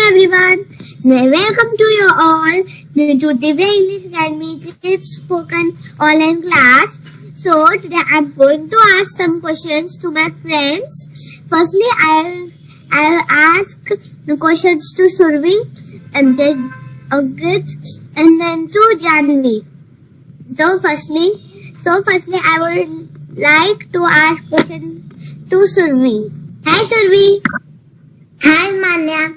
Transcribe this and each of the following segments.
everyone, welcome to you all to Divya English Academy Kids Spoken Online Class. So today I'm going to ask some questions to my friends. Firstly, I'll ask the questions to Survi and then Agit and then to Janvi. So firstly I would like to ask questions to Survi. Hi Survi. Hi Manya.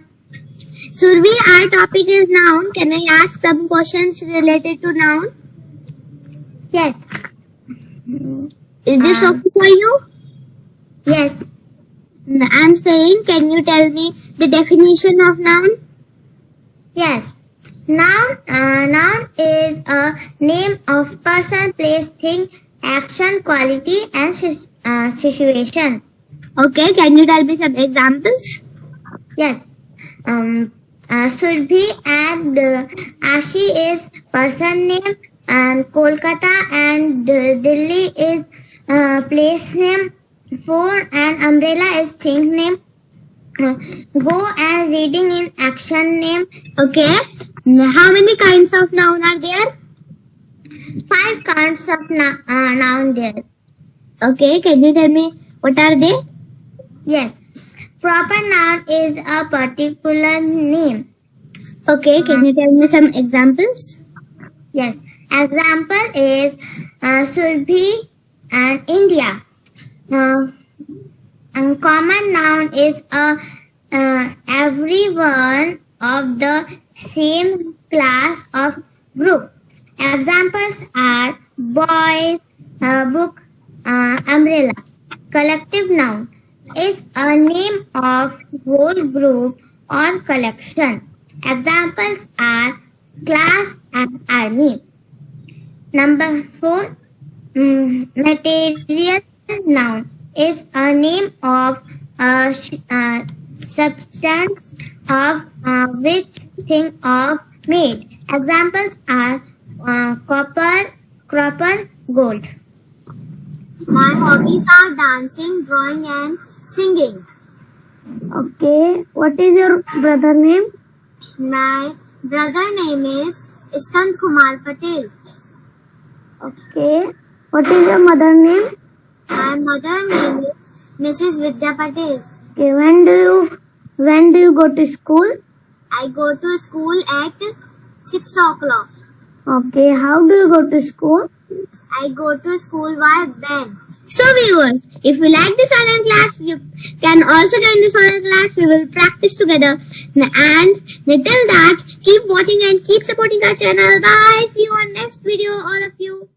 Survi, our topic is noun. Can I ask some questions related to noun? Yes. Is this okay for you? Yes. I'm saying, can you tell me the definition of noun? Yes. Noun is a name of person, place, thing, action, quality, and situation. Okay, can you tell me some examples? Yes. Surabhi and Ashi is person name, and Kolkata and Delhi is place name. Phone and umbrella is thing name. Go and reading in action name. Okay. How many kinds of noun are there? 5 kinds of noun there. Okay, can you tell me what are they? Yes. Proper noun is a particular name. Okay, can you tell me some examples? Yes. Example is Surabhi and India. And common noun is everyone of the same class of group. Examples are boys, book, umbrella. Collective noun is a name of whole group or collection. Examples are class and army. Number 4, material noun is a name of a substance of which thing of made. Examples are copper, gold. My hobbies are dancing, drawing and singing. Okay, what is your brother name? My brother name is Iskand Kumar Patel. Okay, what is your mother name? My mother name is Mrs. Vidya Patel. Okay, when do you go to school? I go to school at 6 o'clock. Okay, how do you go to school? I go to school by van. So viewers, if you like this online class, you can also join this online class. We will practice together. And until that, keep watching and keep supporting our channel. Bye. See you on next video, all of you.